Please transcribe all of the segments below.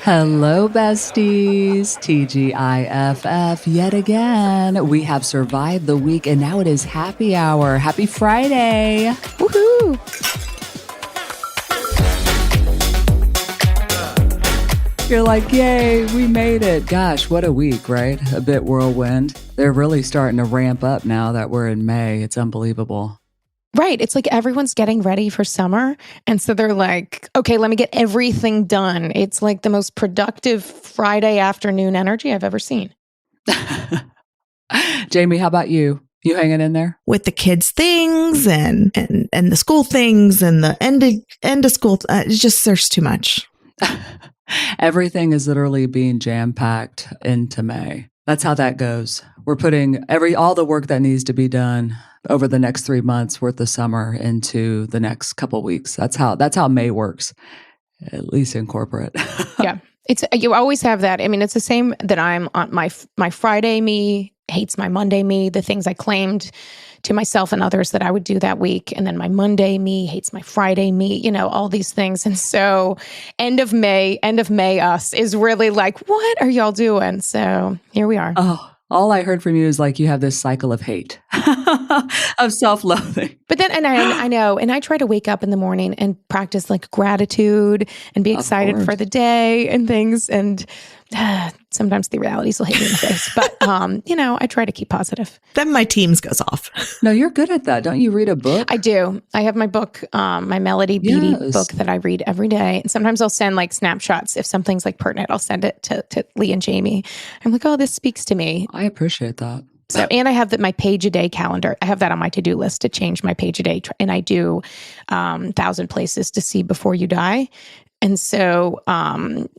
Hello, besties. TGIFF yet again. We have survived the week and now it is happy hour. Happy Friday. Woohoo. You're like, yay, we made it. Gosh, what a week, right? A bit whirlwind. They're really starting to ramp up now that we're in May. It's unbelievable. Right. It's like everyone's getting ready for summer. And so they're like, okay, let me get everything done. It's like the most productive Friday afternoon energy I've ever seen. Jamie, how about you? You hanging in there? With the kids' things and the school things and the end of school. It's just, there's too much. Everything is literally being jam-packed into May. That's how that goes. We're putting all the work that needs to be done over the next 3 months worth of summer into the next couple of weeks. That's how May works, at least in corporate. Yeah. You always have that. I mean, it's the same that I'm on my Friday me hates my Monday me, the things I claimed to myself and others that I would do that week. And then my Monday me hates my Friday me, all these things. And so end of May us is really like, what are y'all doing? So here we are. Oh, all I heard from you is like you have this cycle of hate, of self-loathing. But then, and I know, and I try to wake up in the morning and practice like gratitude and be excited for the day and things. And sometimes the realities will hit me in the face. But, I try to keep positive. Then my Teams goes off. No, you're good at that. Don't you read a book? I do. I have my book, my Melody Beatty book that I read every day. And sometimes I'll send like snapshots. If something's like pertinent, I'll send it to Leigh and Jamie. I'm like, oh, this speaks to me. I appreciate that. So, and I have my page a day calendar. I have that on my to-do list to change my page a day. And I do 1,000 places to see before you die. And so, I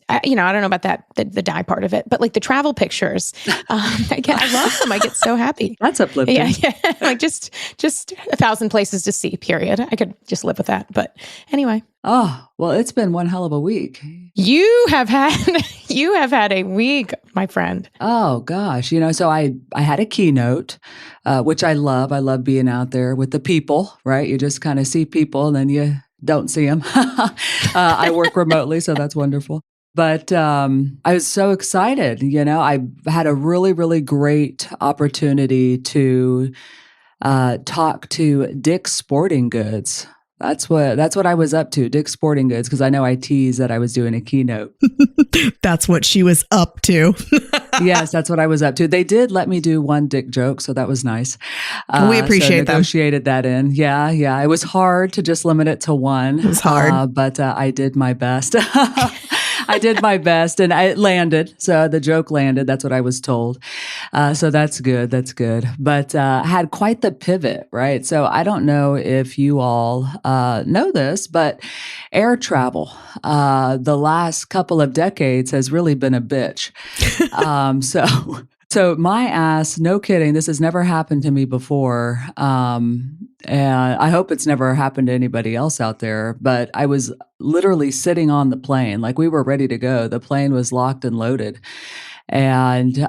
don't know about that, the die part of it, but like the travel pictures, I love them. I get so happy. That's uplifting. Yeah. Like just 1,000 places to see, period. I could just live with that. But anyway. Oh, well, it's been one hell of a week. You have had a week, my friend. Oh gosh. So I had a keynote, which I love. I love being out there with the people, right? You just kind of see people and then you don't see them. I work remotely, so that's wonderful. But I was so excited. I had a really, really great opportunity to talk to Dick's Sporting Goods. That's what I was up to, Dick's Sporting Goods, because I know I teased that I was doing a keynote. That's what she was up to. Yes, that's what I was up to. They did let me do one Dick joke, so that was nice. We appreciate that. Negotiated that in. Yeah. It was hard to just limit it to one. It was hard. But I did my best. I did my best and it landed. So the joke landed. That's what I was told. So that's good. That's good. But had quite the pivot, right? So I don't know if you all know this, but air travel the last couple of decades has really been a bitch. So my ass, no kidding, this has never happened to me before. And I hope it's never happened to anybody else out there, but I was literally sitting on the plane, like we were ready to go. The plane was locked and loaded. And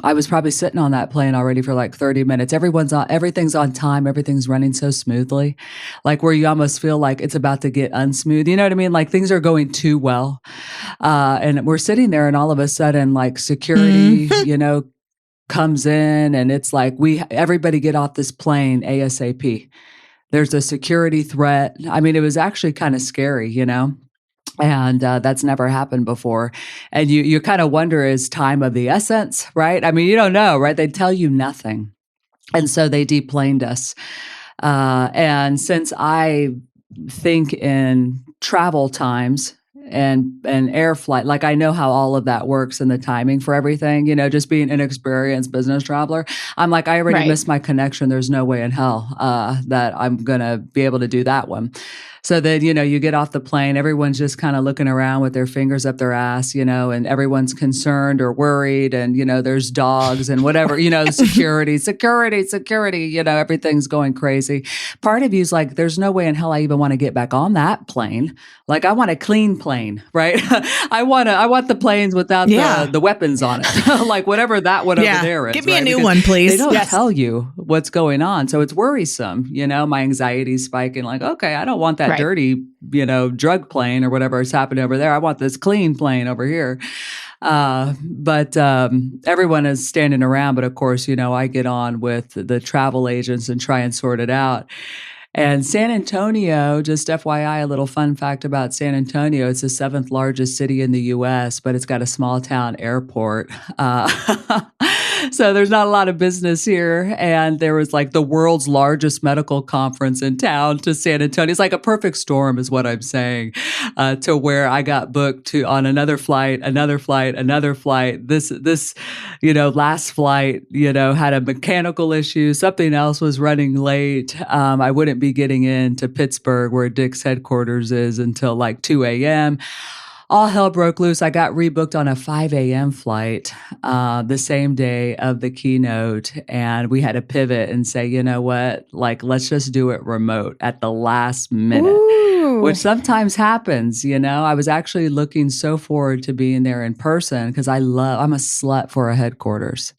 I was probably sitting on that plane already for like 30 minutes. Everything's on time. Everything's running so smoothly, like where you almost feel like it's about to get unsmooth. You know what I mean? Like things are going too well. And we're sitting there and all of a sudden like security, comes in and it's like, everybody get off this plane ASAP. There's a security threat. I mean, it was actually kind of scary, and that's never happened before. And you kind of wonder, is time of the essence, right? I mean, you don't know, right? They tell you nothing. And so they deplaned us. And since I think in travel times and air flight, like I know how all of that works and the timing for everything, just being an experienced business traveler, I'm like, I already missed my connection. There's no way in hell that I'm going to be able to do that one. So then, you get off the plane, everyone's just kind of looking around with their fingers up their ass, and everyone's concerned or worried. And, there's dogs and whatever, security, everything's going crazy. Part of you's like, there's no way in hell I even want to get back on that plane. Like I want a clean plane, right? I want the planes without the weapons on it. Like whatever that one over there is. Give me a new one, please. They don't tell you what's going on. So it's worrisome, my anxiety's spiking like, okay, I don't want that Right. dirty, drug plane or whatever is happening over there. I want this clean plane over here. But everyone is standing around. But of course, I get on with the travel agents and try and sort it out. And San Antonio, just FYI, a little fun fact about San Antonio, it's the 7th largest city in the U.S., but it's got a small town airport. So there's not a lot of business here. And there was like the world's largest medical conference in town to San Antonio. It's like a perfect storm is what I'm saying, to where I got booked on another flight. This, last flight, had a mechanical issue. Something else was running late. I wouldn't be getting into Pittsburgh where Dick's headquarters is until like 2 a.m. All hell broke loose. I got rebooked on a 5 a.m. flight the same day of the keynote. And we had to pivot and say, you know what? Like, let's just do it remote at the last minute, which sometimes happens. I was actually looking so forward to being there in person because I'm a slut for a headquarters.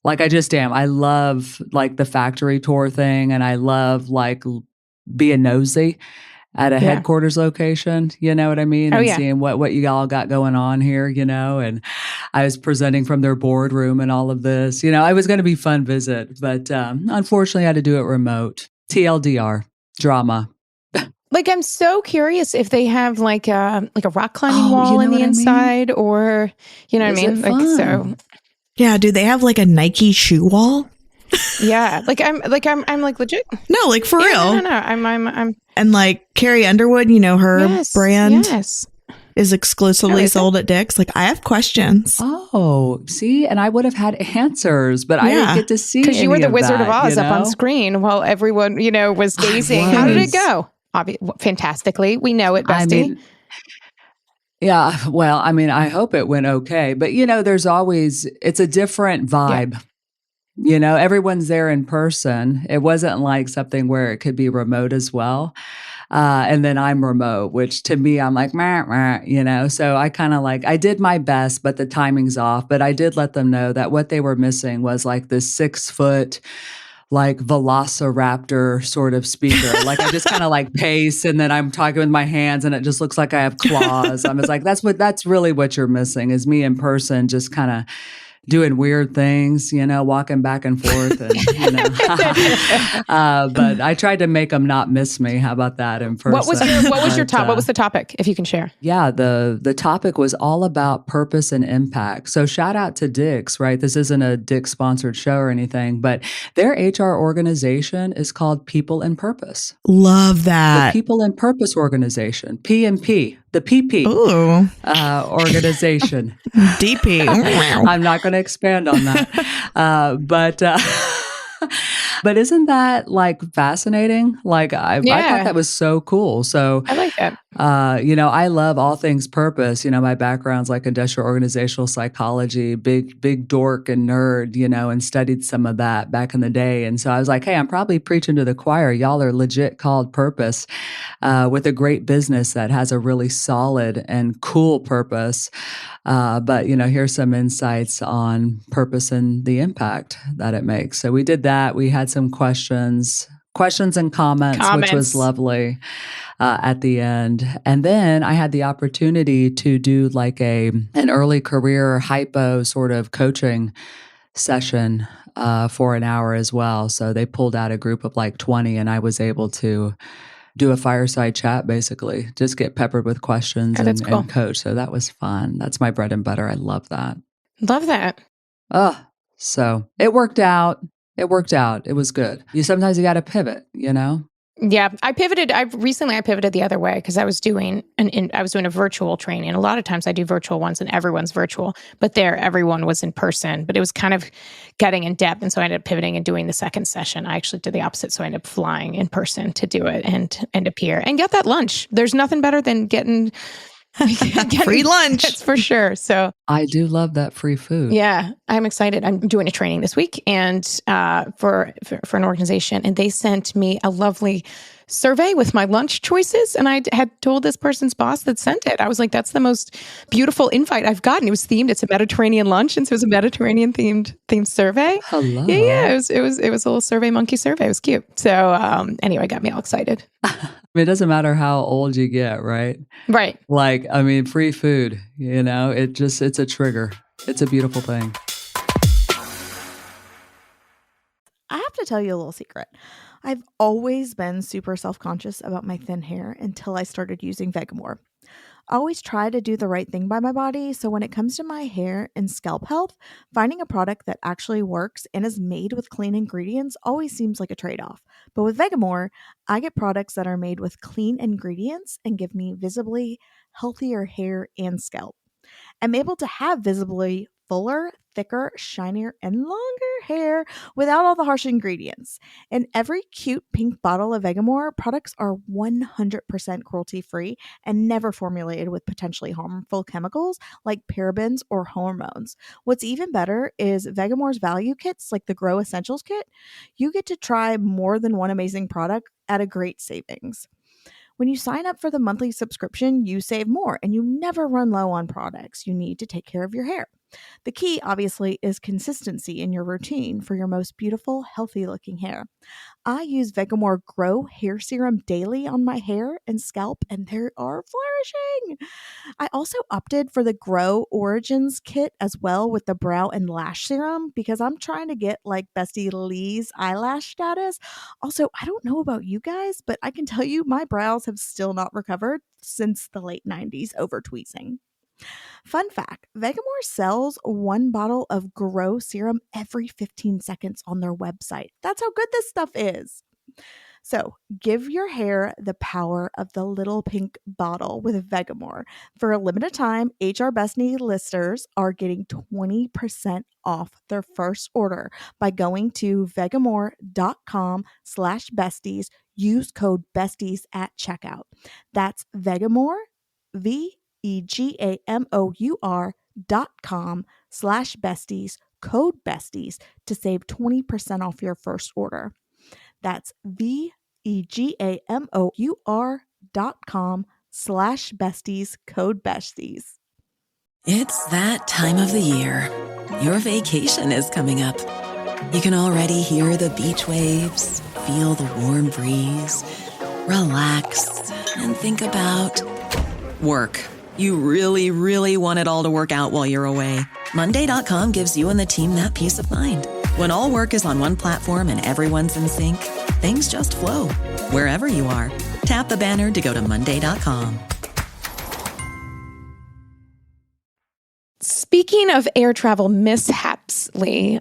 Like, I just am. I love like the factory tour thing. And I love like being nosy at a headquarters location, you know what I mean? And seeing what you all got going on here, and I was presenting from their boardroom and all of this, it was going to be a fun visit, but unfortunately I had to do it remote. TLDR, drama. Like, I'm so curious if they have like a rock climbing wall in the inside or, you know what I mean? Like, so. Yeah. Do they have like a Nike shoe wall? Yeah. I'm legit. No, like for real. No. I'm. And like Carrie Underwood, her brand is exclusively sold at Dick's. Like, I have questions. Oh, see, and I would have had answers, but I didn't get to see because you were the Wizard of Oz up on screen while everyone, was gazing. How did it go? Fantastically. We know it, Bestie. Yeah, well, I hope it went okay, but there's always, it's a different vibe. Yeah. Everyone's there in person. It wasn't like something where it could be remote as well. And then I'm remote, which to me, I'm like, so I kind of I did my best, but the timing's off. But I did let them know that what they were missing was like this 6-foot, like velociraptor sort of speaker. Like I just kind of pace and then I'm talking with my hands and it just looks like I have claws. I was like, that's really what you're missing is me in person, just kind of doing weird things, walking back and forth. And, but I tried to make them not miss me. How about that in person? What was your top? What was the topic, if you can share? Yeah, the topic was all about purpose and impact. So shout out to Dick's, right? This isn't a Dick's sponsored show or anything, but their HR organization is called People and Purpose. Love that. The People and Purpose organization, P&P. The PP organization. DP. I'm not going to expand on that. But isn't that fascinating? I thought that was so cool. So I like that. I love all things purpose. My background's industrial organizational psychology, big dork and nerd, and studied some of that back in the day. And so I was like, hey, I'm probably preaching to the choir. Y'all are legit called purpose with a great business that has a really solid and cool purpose. But, here's some insights on purpose and the impact that it makes. So we did that. We had some questions and comments, which was lovely at the end. And then I had the opportunity to do an early career hypo sort of coaching session for an hour as well. So they pulled out a group of 20 and I was able to do a fireside chat, basically, just get peppered with questions and coach. So that was fun. That's my bread and butter. I love that. Love that. So it worked out. It was good. Sometimes you got to pivot, Yeah, I pivoted. Recently pivoted the other way because I was doing a virtual training. A lot of times I do virtual ones and everyone's virtual, but everyone was in person. But it was kind of getting in depth, and so I ended up pivoting and doing the second session. I actually did the opposite, so I ended up flying in person to do it and appear and get that lunch. There's nothing better than getting free lunch. That's for sure. So I do love that free food. Yeah, I'm excited. I'm doing a training this week and for an organization, and they sent me a lovely survey with my lunch choices. And I had told this person's boss that sent it. I was like, that's the most beautiful invite I've gotten. It was themed. It's a Mediterranean lunch. And so it was a Mediterranean themed survey. Hello. Yeah. It was a little survey monkey survey. It was cute. So anyway, got me all excited. It doesn't matter how old you get, right? Right. Like, I mean, free food, it's a trigger. It's a beautiful thing. I have to tell you a little secret. I've always been super self-conscious about my thin hair until I started using Vegamore. I always try to do the right thing by my body, so when it comes to my hair and scalp health, finding a product that actually works and is made with clean ingredients always seems like a trade-off. But with Vegamore, I get products that are made with clean ingredients and give me visibly healthier hair and scalp. I'm able to have visibly fuller, thicker, shinier, and longer hair without all the harsh ingredients. In every cute pink bottle of Vegamore, products are 100% cruelty-free and never formulated with potentially harmful chemicals like parabens or hormones. What's even better is Vegamore's value kits, like the Grow Essentials kit. You get to try more than one amazing product at a great savings. When you sign up for the monthly subscription, you save more and you never run low on products you need to take care of your hair. The key, obviously, is consistency in your routine for your most beautiful, healthy looking hair. I use Vegamore Grow Hair Serum daily on my hair and scalp, and they are flourishing. I also opted for the Grow Origins kit as well with the brow and lash serum because I'm trying to get like Bestie Leigh's eyelash status. Also, I don't know about you guys, but I can tell you my brows have still not recovered since the late 90s over tweezing. Fun fact, Vegamore sells one bottle of Grow serum every 15 seconds on their website. That's how good this stuff is. So give your hair the power of the little pink bottle with Vegamore. For a limited time, HR Bestie listeners are getting 20% off their first order by going to vegamore.com/besties. Use code besties at checkout. That's Vegamore, vegamore.com/besties, code besties to save 20% off your first order. That's vegamore.com/besties, code besties. It's that time of the year. Your vacation is coming up. You can already hear the beach waves, feel the warm breeze, relax, and think about work. You really, really want it all to work out while you're away. Monday.com gives you and the team that peace of mind. When all work is on one platform and everyone's in sync, things just flow. Wherever you are, tap the banner to go to Monday.com. Speaking of air travel mishaps, Leigh,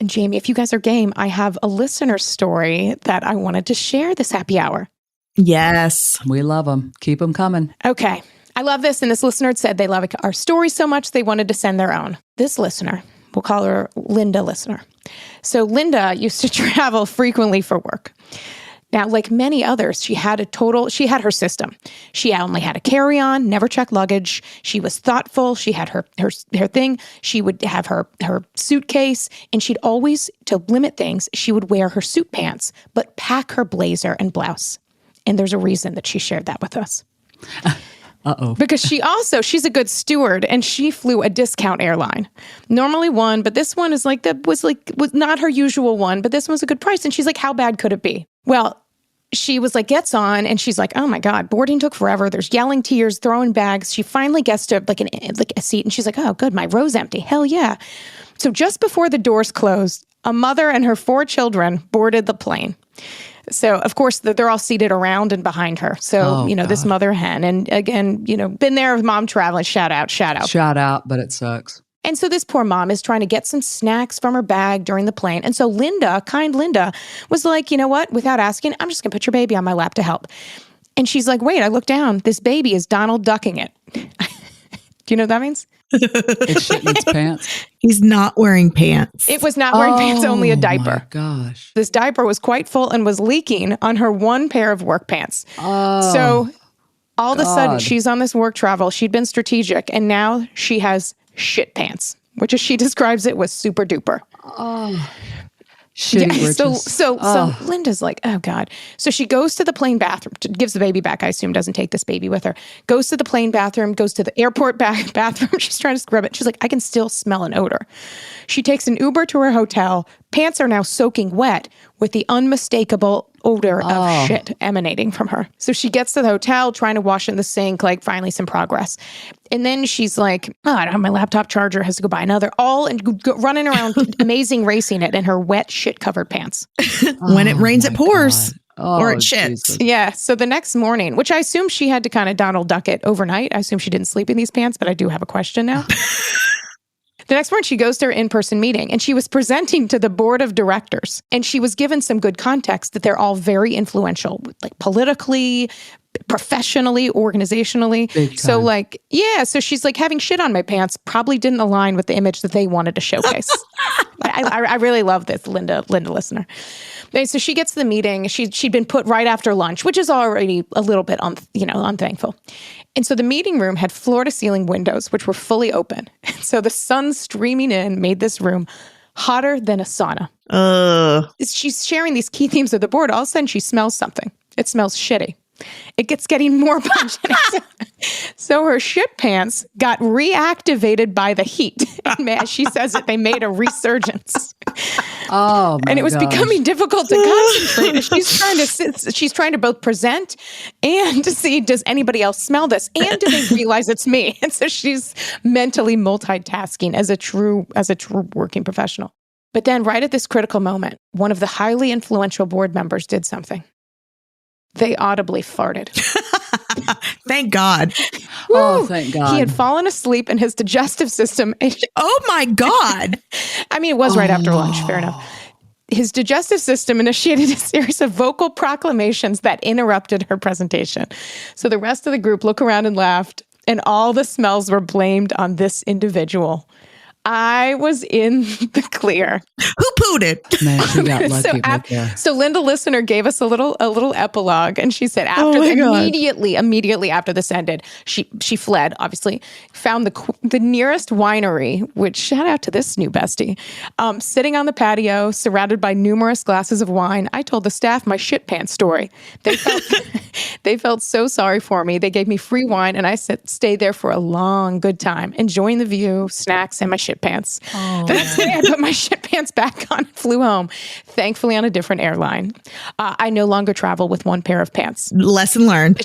Jamie, if you guys are game, I have a listener story that I wanted to share this happy hour. Yes. We love them. Keep them coming. Okay. I love this. And this listener had said they love our story so much they wanted to send their own. This listener, we'll call her Linda listener. So Linda used to travel frequently for work. Now, like many others, she had her system. She only had a carry-on, never checked luggage. She was thoughtful. She had her thing. She would have her suitcase, and she'd always, to limit things, she would wear her suit pants, but pack her blazer and blouse. And there's a reason that she shared that with us. Uh-oh. Because she's a good steward, and she flew a discount airline. Normally one, but this one was not her usual one, but this one was a good price. And she's like, how bad could it be? Well, she was like, gets on, and she's like, oh my God, boarding took forever. There's yelling, tears, throwing bags. She finally gets to like a seat, and she's like, oh, good, my row's empty. Hell yeah. So just before the doors closed, a mother and her 4 children boarded the plane. So, of course, they're all seated around and behind her. So, this mother hen. And again, been there with mom traveling. Shout out. Shout out, but it sucks. And so this poor mom is trying to get some snacks from her bag during the plane. And so Linda, kind Linda, was like, you know what? Without asking, I'm just going to put your baby on my lap to help. And she's like, wait, I look down. This baby is Donald ducking it. Do you know what that means? It's shit in its pants. He's not wearing pants. It was not wearing pants, only a diaper. My gosh. This diaper was quite full and was leaking on her one pair of work pants. Oh, so all of a sudden, God. she's on this work travel. She'd been strategic, and now she has shit pants, which as she describes it was super duper. Oh, Shitty britches. So Linda's like, oh God. So she goes to the plain bathroom, gives the baby back, I assume, doesn't take this baby with her, goes to the plain bathroom, goes to the airport bathroom. She's trying to scrub it. She's like, I can still smell an odor. She takes an Uber to her hotel. Pants are now soaking wet with the unmistakable odor of shit emanating from her. So she gets to the hotel, trying to wash it in the sink, like finally some progress. And then she's like, oh, I don't have my laptop charger, has to go buy another, running around amazing racing it in her wet shit covered pants. When it rains, it pours. God. Or it shits. Jesus. Yeah. So the next morning, which I assume she had to kind of Donald Duck it overnight. I assume she didn't sleep in these pants, but I do have a question now. The next morning, she goes to her in-person meeting, and she was presenting to the board of directors. And she was given some good context that they're all very influential, like politically, professionally, organizationally. So like, yeah, so she's like, having shit on my pants probably didn't align with the image that they wanted to showcase. I really love this, Linda listener. And so she gets to the meeting. She'd been put right after lunch, which is already a little bit unthankful. And so the meeting room had floor-to-ceiling windows, which were fully open. And so the sun streaming in made this room hotter than a sauna. She's sharing these key themes of the board. All of a sudden, she smells something. It smells shitty. It gets getting more pungent. So her shit pants got reactivated by the heat. Man, she says that they made a resurgence. Oh, my and it was gosh. becoming difficult to concentrate. She's trying to both present and to see, does anybody else smell this? And do they realize it's me? And so she's mentally multitasking as a true working professional. But then right at this critical moment, one of the highly influential board members did something. They audibly farted. Thank God. Oh, thank God. He had fallen asleep in his digestive system. Oh my God. I mean, it was right after lunch. Fair enough. His digestive system initiated a series of vocal proclamations that interrupted her presentation. So the rest of the group looked around and laughed, and all the smells were blamed on this individual. I was in the clear. Who pooed it? Man, she got lucky right there. So Linda listener gave us a little epilogue, and she said immediately after this ended, she fled, obviously, found the nearest winery, which shout out to this new bestie, sitting on the patio, surrounded by numerous glasses of wine. I told the staff my shit pants story. They felt so sorry for me. They gave me free wine, and I stayed there for a long, good time, enjoying the view, snacks, and my shit pants. The next day, I put my shit pants back on and flew home, thankfully on a different airline. I no longer travel with one pair of pants. Lesson learned.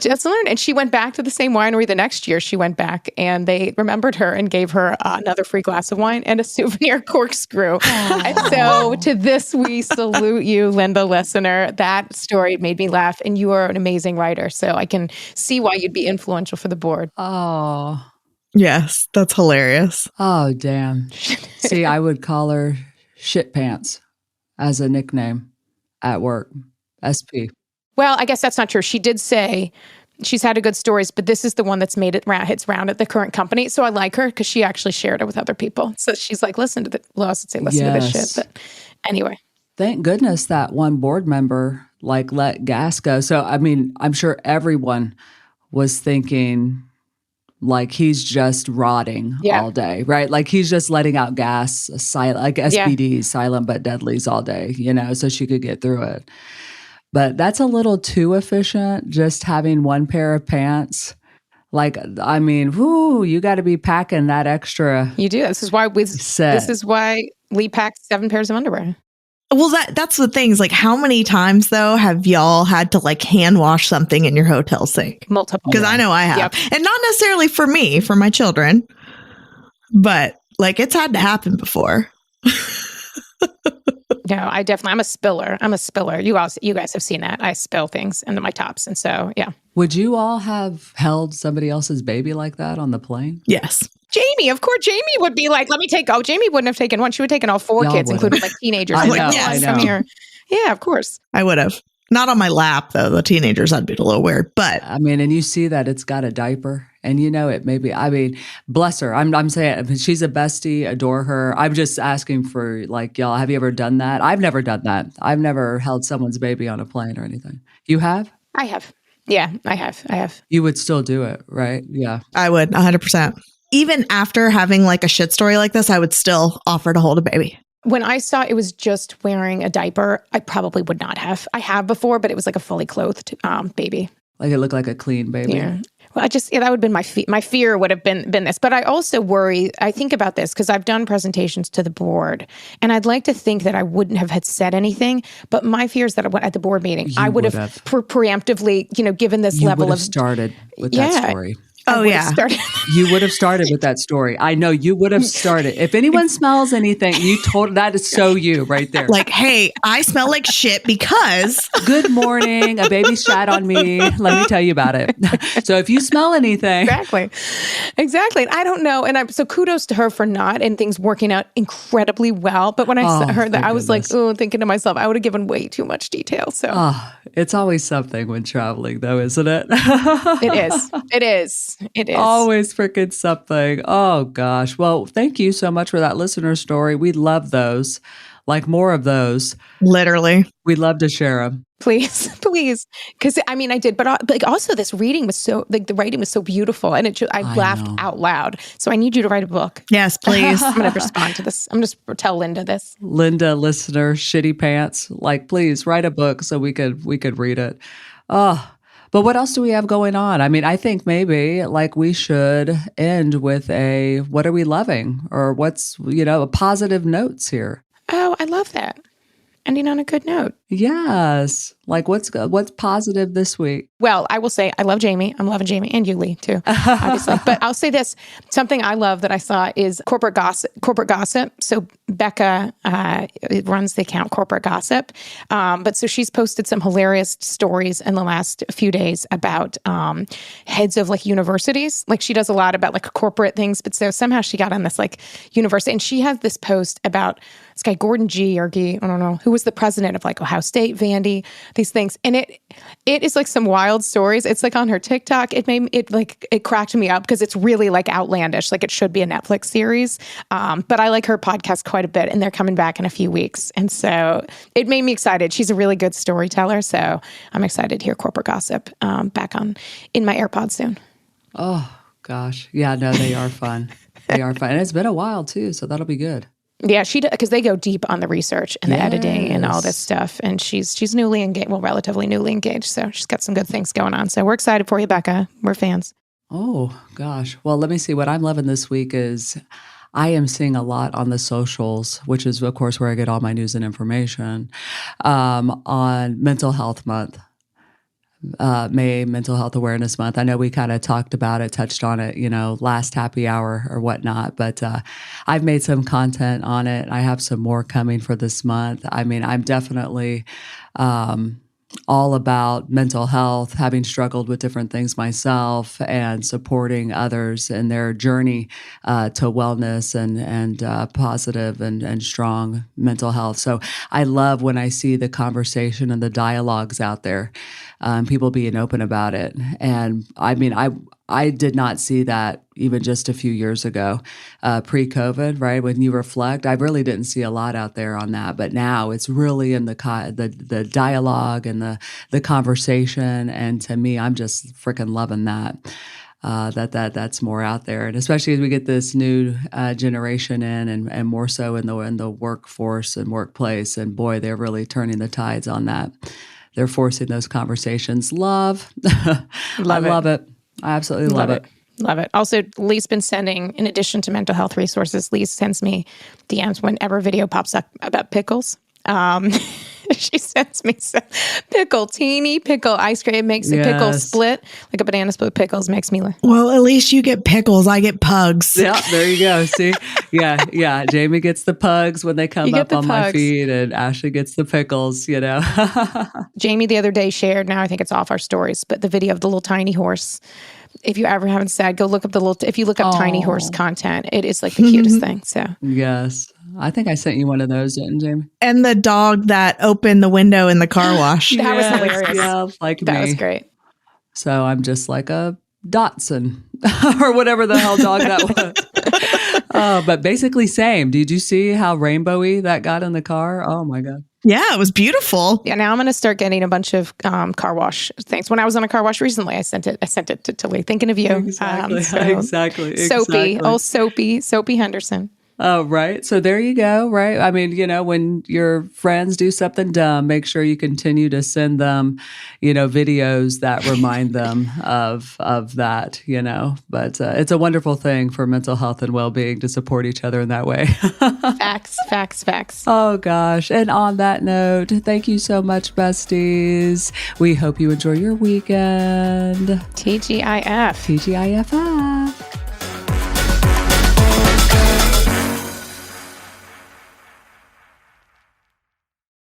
And she went back to the same winery the next year. She went back, and they remembered her and gave her another free glass of wine and a souvenir corkscrew. And so to this, we salute you, Linda listener. That story made me laugh, and you are an amazing writer. So I can see why you'd be influential for the board. Oh. Yes, that's hilarious. Oh, damn. See, I would call her Shit Pants as a nickname at work. SP. Well, I guess that's not true. She did say she's had a good stories, but this is the one that's made hits round at the current company. So I like her because she actually shared it with other people. So she's like, listen to this shit. But anyway. Thank goodness that one board member let gas go. So, I mean, I'm sure everyone was thinking he's just rotting all day, right? Like he's just letting out gas, like SBDs, silent but deadlies all day, so she could get through it. But that's a little too efficient, just having one pair of pants. You got to be packing that extra. You do. This is why Leigh packs 7 pairs of underwear. Well, that's the thing is how many times though have y'all had to hand wash something in your hotel sink? Multiple. Because I know I have. Yep. And not necessarily for me, for my children, but it's had to happen before. No, I'm a spiller. You guys have seen that. I spill things into my tops. And so, yeah. Would you all have held somebody else's baby like that on the plane? Yes. Jamie, of course, Jamie would be like, let me take, Jamie wouldn't have taken one. She would have taken all 4 kids, including teenagers. I know. Come here. Yeah, of course. I would have. Not on my lap, though. The teenagers, I'd be a little weird, but. And you see that it's got a diaper and it maybe, bless her. I'm saying she's a bestie, adore her. I'm just asking for y'all, have you ever done that? I've never done that. I've never held someone's baby on a plane or anything. You have? I have. Yeah, I have. You would still do it, right? Yeah. I would, 100%. Even after having a shit story like this, I would still offer to hold a baby. When I saw it was just wearing a diaper, I probably would not have. I have before, but it was like a fully clothed baby. Like it looked like a clean baby. Yeah. Well, that would have been my fear would have been this. But I also worry, I think about this because I've done presentations to the board and I'd like to think that I wouldn't have had said anything. But my fear is that at the board meeting, I would have preemptively, given this level of started with that story. Oh, yeah. You would have started with that story. I know you would have started. If anyone smells anything, that is so you right there. Like, hey, I smell like shit because. Good morning. A baby shat on me. Let me tell you about it. So if you smell anything. Exactly. I don't know. And so kudos to her for not and things working out incredibly well. But when I heard that, I was like, thinking to myself, I would have given way too much detail. So it's always something when traveling though, isn't it? It is. It is. Always freaking something. Oh, gosh. Well, thank you so much for that listener story. We love those. Like more of those. Literally. We'd love to share them. Please. Because I did, but also this reading was the writing was so beautiful, and I laughed out loud. So I need you to write a book. Yes, please. I'm going to respond to this. I'm just tell Linda this. Linda, listener, shitty pants. Like, please write a book so we could read it. Oh. But what else do we have going on? I think maybe like we should end with what are we loving or what's, a positive notes here. Oh, I love that. Ending on a good note. Yes. Like what's positive this week? Well, I will say I love Jamie. I'm loving Jamie and you, Leigh, too, obviously. But I'll say this. Something I love that I saw is corporate gossip. So Becca runs the account Corporate Gossip. But so she's posted some hilarious stories in the last few days about heads of like universities. Like she does a lot about like corporate things. But so somehow she got on this like university. And she has this post about this guy, Gordon G. I don't know, who was the president of like Ohio State, Vandy, these things. And it is like some wild stories. It's like on her TikTok. It cracked me up because it's really like outlandish. Like it should be a Netflix series. But I like her podcast quite a bit and they're coming back in a few weeks. And so it made me excited. She's a really good storyteller. So I'm excited to hear Corporate Gossip back in my AirPods soon. Oh, gosh. Yeah, no, they are fun. They are fun. And it's been a while too. So that'll be good. Yeah, because they go deep on the research and the editing and all this stuff. And she's newly engaged, relatively newly engaged. So she's got some good things going on. So we're excited for you, Becca. We're fans. Oh, gosh. Well, let me see. What I'm loving this week is I am seeing a lot on the socials, which is, of course, where I get all my news and information, on Mental Health Month. May Mental Health Awareness Month. I know we kind of talked about it, touched on it, last happy hour or whatnot, but I've made some content on it. I have some more coming for this month. I'm definitely all about mental health, having struggled with different things myself and supporting others in their journey to wellness and positive and strong mental health. So I love when I see the conversation and the dialogues out there, people being open about it. And I did not see that even just a few years ago, pre-COVID, right? When you reflect, I really didn't see a lot out there on that, but now it's really in the dialogue and the conversation. And to me, I'm just freaking loving that. That's more out there, and especially as we get this new generation in, and more so in the workforce and workplace. And boy, they're really turning the tides on that. They're forcing those conversations. Love it. I absolutely love it. Love it. Also, Leigh's been sending, in addition to mental health resources, Leigh sends me DMs whenever video pops up about pickles. She sends me some teeny pickle ice cream. It makes a pickle split, like a banana split pickles, makes me laugh. Well, at least you get pickles. I get pugs. Yeah, there you go. See? Yeah. Jamie gets the pugs when they come up on my feed, and Ashley gets the pickles, Jamie the other day shared, now I think it's off our stories, but the video of the little tiny horse. If you ever haven't said, go look up if you look up tiny horse content, it is like the cutest thing. So yes. I think I sent you one of those, didn't Jamie? And the dog that opened the window in the car wash. That was hilarious. Yeah, that was great. So I'm just like a Dotson or whatever the hell dog that was. But basically same. Did you see how rainbowy that got in the car? Oh my God. Yeah, it was beautiful. Yeah, now I'm going to start getting a bunch of car wash things. When I was on a car wash recently, I sent it to Leigh, thinking of you. Exactly. Soapy Henderson. Oh, right. So there you go. Right. I mean, when your friends do something dumb, make sure you continue to send them, videos that remind them of that, but it's a wonderful thing for mental health and well-being to support each other in that way. Facts, facts, facts. Oh, gosh. And on that note, thank you so much, besties. We hope you enjoy your weekend. TGIF. TGIF.